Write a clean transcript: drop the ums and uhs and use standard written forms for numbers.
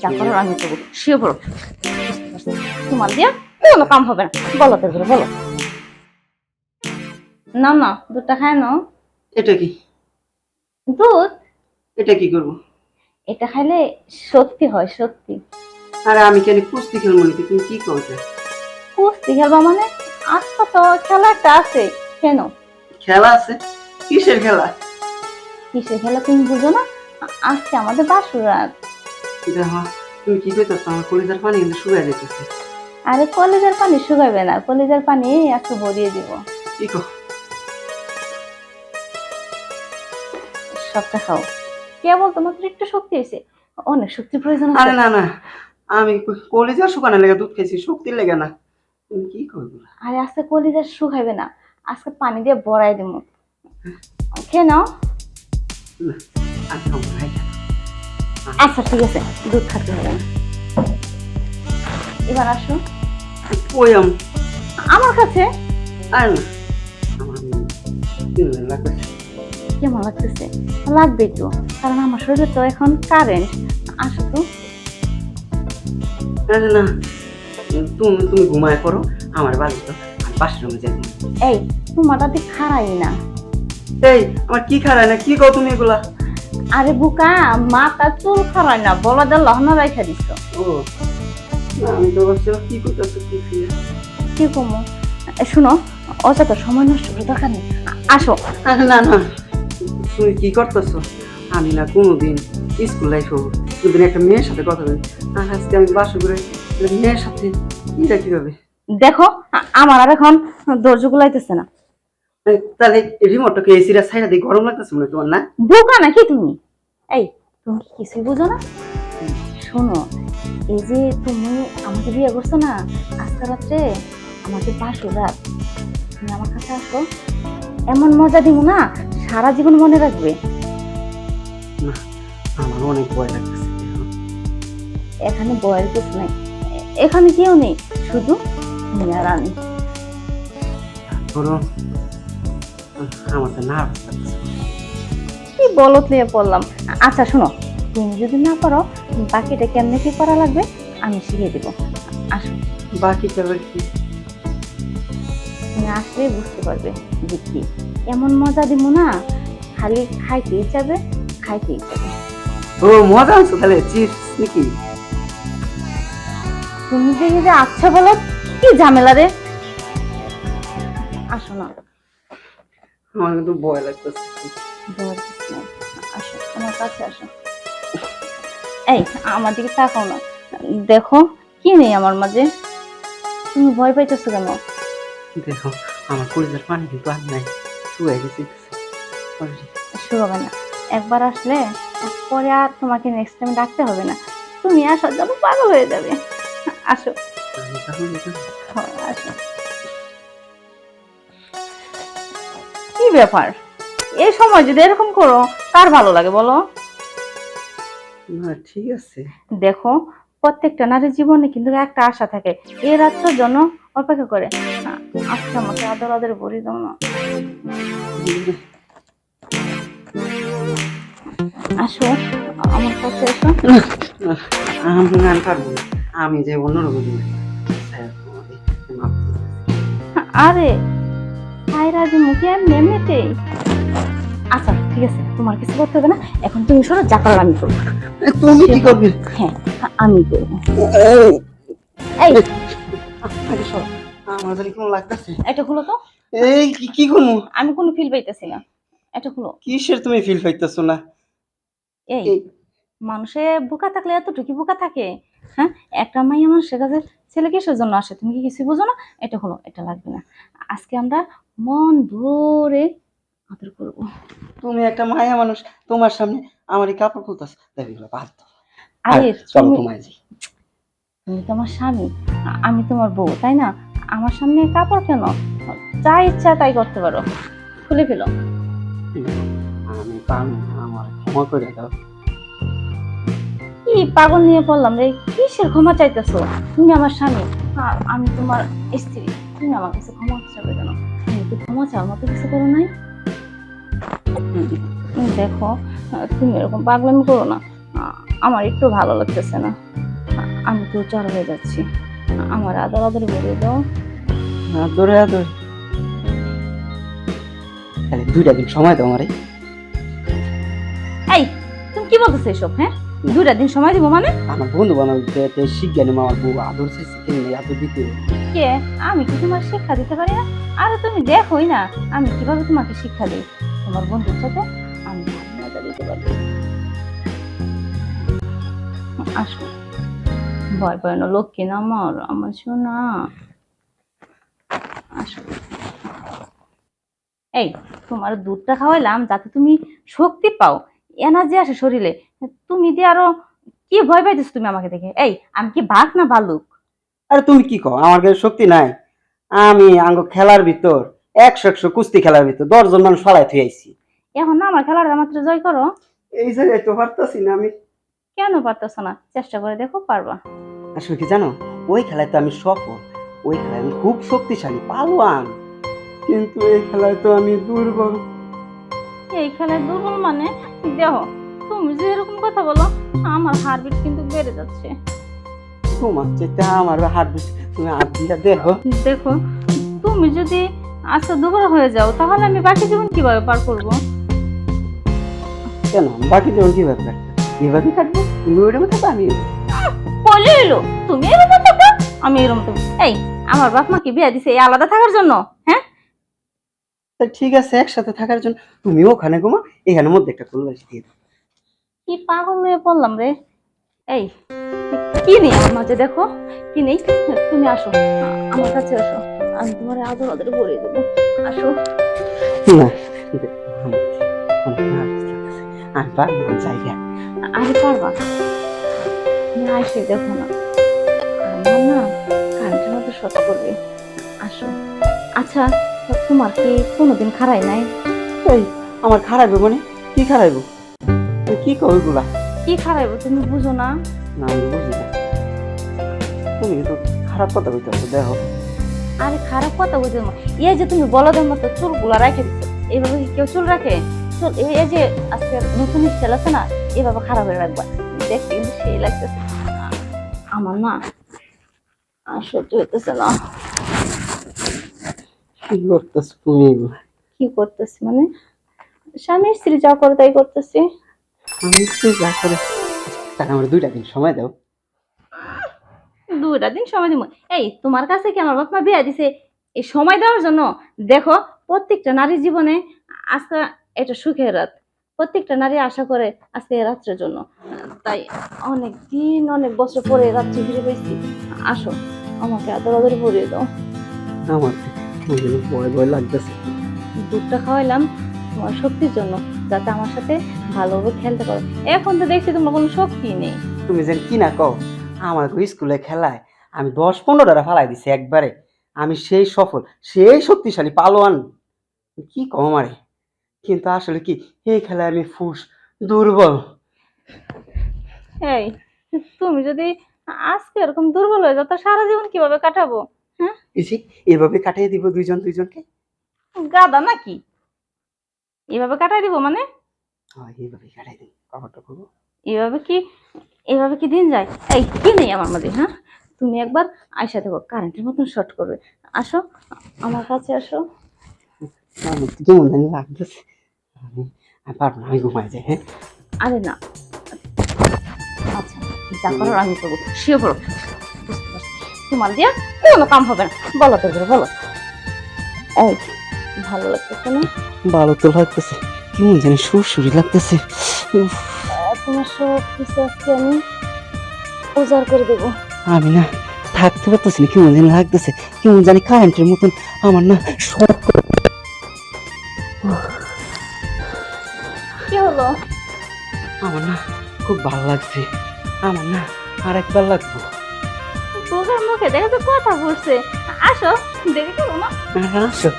যা করার আমি করবো, শুয়ে পড়ো। তোমার দিয়া কোনো কাম হবে না, বলো তো এগুলো, বলো। না না, দুধটা খায় নাও। এটা কি? দুধ? এটা কি করবো? এটা খাইলে সত্যি হয়, সত্যি। আরে আমি কেন কুস্তি খেলবো নাকি? তুমি কি করবে? কুস্তি খেলবা মানে? আজকে তো খেলা একটা আছে। কেন? খেলা আছে? কিসের খেলা? কিসের খেলা তুমি বুঝো না? আজকে আমাদের বাসর রাত। দেখো, তুমি কি কইতেছো? আমার কলিজার পানি কিন্তু শুকায় যেতেছে। আরে কলেজের পানি শুকাবে না, কলেজের পানি একটু ভরিয়ে দিব। কি কো? সবটা খাও, কেবল তোমার একটু শক্তি হয়েছে, অনেক শক্তির প্রয়োজন আরে আছে। না না, আমি কলিজার শুকানোর লেগে দুধ খাইছি, শক্তির লেগে না। তুমি কি করবো? আরে আজকে কলিজা শুকাইবে না, আজকে পানি দিয়ে ভরাই দিব। খেয়ে নাও। না, আমি খাবো না, এই খেলো। আচ্ছা ঠিক আছে, দুধ খাতে হবে না। এবার আসো কই আমি? আমার কাছে। আর না, আমার তিনদিন লাগবে। কেমন লাগতেছে? লাগবেই তো, কারণ আমার শরীরে তো এখন কারেন্ট। আসো তো। আরে না, তুমি তুমি ঘুমায় করো, আমার বাড়ি তো, আমি পাশের রুমে যাই। এই তোমার রাতে খারাই না। এই আমার কি খারায় না? কি কও তুমি এগুলা? আরে বুকা, মাথা চুল খারাই না, বলদের লহনা রাইখা দিছ। ও না, আমি তো ভাবছিলাম কি করতেছো কি ফিরে। কি কমো? শুনো, অযথা সময় নষ্ট করে দরকার নেই। আসো। আরে না না, তুমি কি করতেছো? আমি না কোনোদিন স্কুল লাইফ হবো, কোনোদিন একটা মেয়ের সাথে কথা বলি, আর আজকে আমি বাসা করে মেয়ের সাথে এটা কিভাবে? দেখো, আমার আর এখন ধৈর্য গুলাইতেছে না। তাহলে রিমোটটাকে এসিরা ছাইরা দিয়ে গরম লাগতেছে মনে হয় তোমার, না? বোকা নাকি তুমি? এই তুমি কি কিছুই বুঝো না? শোনো, এই যে তুমি আমাকে বিয়ে করছো না, আজকে রাত্রে আমাদের বাসর রাত, তুমি আমার কাছে আসো, এমন মজা দিব না, সারা জীবন মনে রাখবে। না, আমার অনেক ভয় লাগতেছে। এখানে বয়ের কিছু নেই, এখানে কেউ নেই, শুধু তুমি আর আমি। ধরো, আমার তো নার্ভাস লাগতেছে। কি বলত নিয়ে পড়লাম। আচ্ছা শোনো, তুমি যদি না পারো, বাকিটা কেমনে কি করা লাগবে আমি শিখিয়ে দিব। আসো, বাকি আবার কি? তুমি আসলে বুঝতে পারবে যে কি এমন মজা দিব না, খালি খাইতেই যাবে, খাইতেই যাবে। ও মজা আছে তাহলে, চিপস নাকি? তুমি যে আচ্ছা বলো, কি ঝামেলা রে। আসো না, আমার কিন্তু ভয় লাগতেছে। ভয়ের কিছু নেই। আসো আমার কাছে আসো। এই আমার দিকে তাকাও না, দেখো কি নেই আমার মাঝে, তুমি ভয় পাইতেছো কেন? দেখো, আমার কলিজার পানি কিন্তু আর নাই, শুয়ে গেছে already। শুরু না, একবার আসলে পরে আর তোমাকে নেক্সট টাইম ডাকতে হবে না, তুমি আসার জন্য পাগল হয়ে যাবে। আসো। আমি তাহলে হ্যাঁ, আসো। কি ব্যাপার, এই সময় যদি এরকম করো কার ভালো লাগে বলো? না ঠিক আছে। দেখো, প্রত্যেকটা নারীর জীবনে কিন্তু একটা আশা থাকে, এই রাত্রের জন্য অপেক্ষা করে। আজকে আমাকে আদর আদর বলি দাও না। আসো আমার কাছে এসো। আমি গান পারবো না, আমি যে অন্যরকম আরে সাইরা যে মুখে এমনি এমনিতেই। আচ্ছা ঠিক আছে, তোমার কিছু করতে হবে না, এখন তুমি সরো, যা করার আমি করবো। তুমি কি করবে? হ্যাঁ, আমি করবো। এই আগে সর, আমার জানি কেমন লাগতেছে। এটা খুলো তো। এই কি কি করবো? আমি কোনো ফিল পাইতেছি না, এটা খুলো। কিসের তুমি ফিল পাইতেছো না? এই এই মানুষে বোকা থাকলে এতটুকু বোকা থাকে? হ্যাঁ, একটা মাইয়া মানুষের কাছে ছেলে কিসের জন্য আসে, তুমি কি কিছু বোঝো না? এটা হলো, এটা লাগবে না, আজকে আমরা মন ভরে আদর করবো। তুমি একটা মায়া মানুষ, তোমার সামনে আমার এই কাপড় খুলতেছ, দেখো এগুলো বাদ দাও। আরে চলো তুমি, ঘুমাই যাই। তুমি তোমার স্বামী, আমি তোমার বউ, তাই না? আমার সামনে কাপড় কেন? যা ইচ্ছা তাই করতে পারো, খুলে ফেলো। আমি পারবো না, আমার ক্ষমা করে দাও। কি পাগল নিয়ে পড়লাম রে, কিসের ক্ষমা চাইতেছো? তুমি আমার স্বামী, আর আমি তোমার স্ত্রী, তুমি আমার কাছে ক্ষমা চাইবে কেন? তুমি কি ক্ষমা চাওয়ার মতো কিছু করো নাই? দেখো, তুমি এরকম পাগলামি করো না, আমার একটু ভালো লাগতেছে না, আমি তো জ্বর হয়ে যাচ্ছি, আমার আদর আদর বলে দাও। আদরে আদর তাহলে 2টা দিন সময় দাও আমারে। এই তুমি কি বলতেছো এসব? হ্যাঁ, 2টা দিন সময় দিব মানে? আমার বন্ধু বান্ধব শিখজ্ঞানী আমার বউ আদর চাইছে, কেমনি আদর দিতে হবে? কে? আমি কি তোমার শিক্ষা দিতে পারি না? আরে তুমি দেখোই না আমি কিভাবে তোমাকে শিক্ষা দিই। তোমার বন্ধুর সাথে আমি ভালো মজা দিতে পারি। আসো, ভয় পায় না লক্ষ্মী না আমার, আমার শোনা। আসো। এই তোমার দুধটা খাওয়াইলাম যাতে তুমি শক্তি পাও, এনার্জি আসে শরীরে। তুমি দিয়ে আরো কি ভয় পাইতেছো তুমি আমাকে দেখে? এই আমি কি বাঘ না ভালুক? আরে তুমি কি কও, আমার কাছে শক্তি নাই? আমি আঙ্গ খেলার ভিতর 100 কুস্তি খেলার ভিতর 10 জন মানুষ ফালাই থুই আইছি। এখন না আমার খেলাটা মাত্র জয় করো। এই জায়গায় তো পারতাছি না আমি। কেন পারতেছো না? চেষ্টা করে দেখো, পারবা। আসলে কি জানো, ওই খেলায় তো আমি সফল, ওই খেলায় আমি খুব শক্তিশালী পালোয়ান, কিন্তু এই খেলায় তো আমি দুর্বল। এই খেলায় দুর্বল মানে? দেখো তুমি যে এরকম কথা বলো, আমার হার্টবিট কিন্তু বেড়ে যাচ্ছে। তোমার চাইতে আমার হাত বেশি, তুমি হাত দিয়া দেখো। দেখো তুমি যদি আজকে দুর্বল হয়ে যাও তাহলে আমি বাকি জীবন কিভাবে পার করবো? কেন বাকি যেমন কিভাবে কাটবে? এভাবে কাটবো, তুমি ওইটা মতো আমি বলে এলো তুমি এরকম থাকো, আমি এরকম থাকবো। এই আমার বাপ মা কি বিয়ে দিছে এই আলাদা থাকার জন্য? হ্যাঁ, তা ঠিক আছে, একসাথে থাকার জন্য তুমিও ওখানে ঘুমা, এখানে মধ্যে একটা কোল বাসি দিয়ে দাও। কি পাগল হয়ে পড়লাম রে। এই কি নেই আমার মাঝে, দেখো কি নেই। তুমি আসো, আমার কাছে আসো, আমি তোমার আদর আদর ভরিয়ে দেবো। আসো। না আমি পারবো না, জায়গা আরে পারবা, তুমি আসে দেখো না, আমার না কারেন্টের মতো শর্ট করবে। আসো। আচ্ছা তোমার কি কোনোদিন খারাই নাই? এই আমার খারাইবো মানে কি খারাইবো? তুমি কি কও এগুলা? কি খারাইবো তুমি বুঝো না? না আমি বুঝি না, তুমি তো খারাপ কথা বলতেছো। দেখো আরে খারাপ কথা বুঝো না, এই যে তুমি বলদের মতো চুলগুলা রেখে দিচ্ছ, এইভাবে কি কেউ চুল রাখে? চুল এই যে আজকে নতুন স্টাইল আছে না, এভাবে খারাপ হয়ে রাখবা, দেখতে কিন্তু সেই লাগতেছে। আমার না আর সহ্য হইতেছে না। কি করতেছো তুমি এগুলা? কি করতেছি মানে? স্বামী স্ত্রী যা করে তাই করতেছি। আমি তো যা করে, তাহলে আমার 2টা দিন সময় দাও। 2টা দিন সময় দিব? এই তোমার কাছে কি আমার বাপ মা বিয়ে দিছে এই সময় দেওয়ার জন্য? দেখো প্রত্যেকটা নারীর জীবনে আজকে এটা সুখের রাত, প্রত্যেকটা নারী আশা করে আজকে এই রাত্রের জন্য। তাই অনেক দিন অনেক বছর পরে রাত্রি ফিরে পেয়েছি। আসো, আমাকে আদর আদর ভরিয়ে দাও। আমার তো ভয় ভয় লাগতেছে। দুধটা খাওয়াইলাম তোমার শক্তির জন্য, যাতে আমার সাথে ভালোভাবে খেলতে পারো। এখন তো দেখছি তোমার কোনো শক্তি নেই। তুমি যেন কি না কও, আমার স্কুলে খেলায় আমি 10-15টা ফালাই দিছি একবারে। আমি সেই সফল, সেই শক্তিশালী পালোয়ান, কি কও আমারে? কিন্তু আসলে কি, এই খেলায় আমি ফুস দুর্বল। এই তুমি যদি আজকে এরকম দুর্বল হয়ে যাও তা সারা জীবন কিভাবে কাটাবো? হ্যাঁ, এসে এভাবে কাটিয়ে দিব দুইজন দুইজনকে। গাদা নাকি? এভাবে কাটাই দিব মানে? হ্যাঁ এইভাবে কাটাই দিই, কভারটা করবো। এভাবে কি, এভাবে কি দিন যায়? এই কি নেই আমার মধ্যে? হ্যাঁ, তুমি একবার আয়সা দেখো কারেন্টের মতন শর্ট করবে। আসো আমার কাছে আসো। আমার তো কেমন জানি লাগতেছে, আমি আমি পারবো না, আমি ঘুমাই যাই। হ্যাঁ আরে না, আচ্ছা যা করার আমি করবো, শুয়ে পড়ো। বুঝতে পারছি তোমার দিয়া কোনো কাম হবে না। বলো তো এবার, বলো। এই ভালো লাগতেছে না? ভালো তো লাগতেছে, কেমন জানি সুরসুরি লাগতেছে। উফ, তোমার সব কিছু আজকে আমি উজাড় করে দেবো। আমি না থাকতে পারতেছি না, কেমন জানি লাগতেছে, কেমন জানি কারেন্টের মতন আমার না শর্ট। কি হলো? আমার না খুব ভালো লাগছে, আমার না আর একবার লাগবো। তোর মুখে দেখে তো কথা বলছে। আসো দেরি করো না। আসো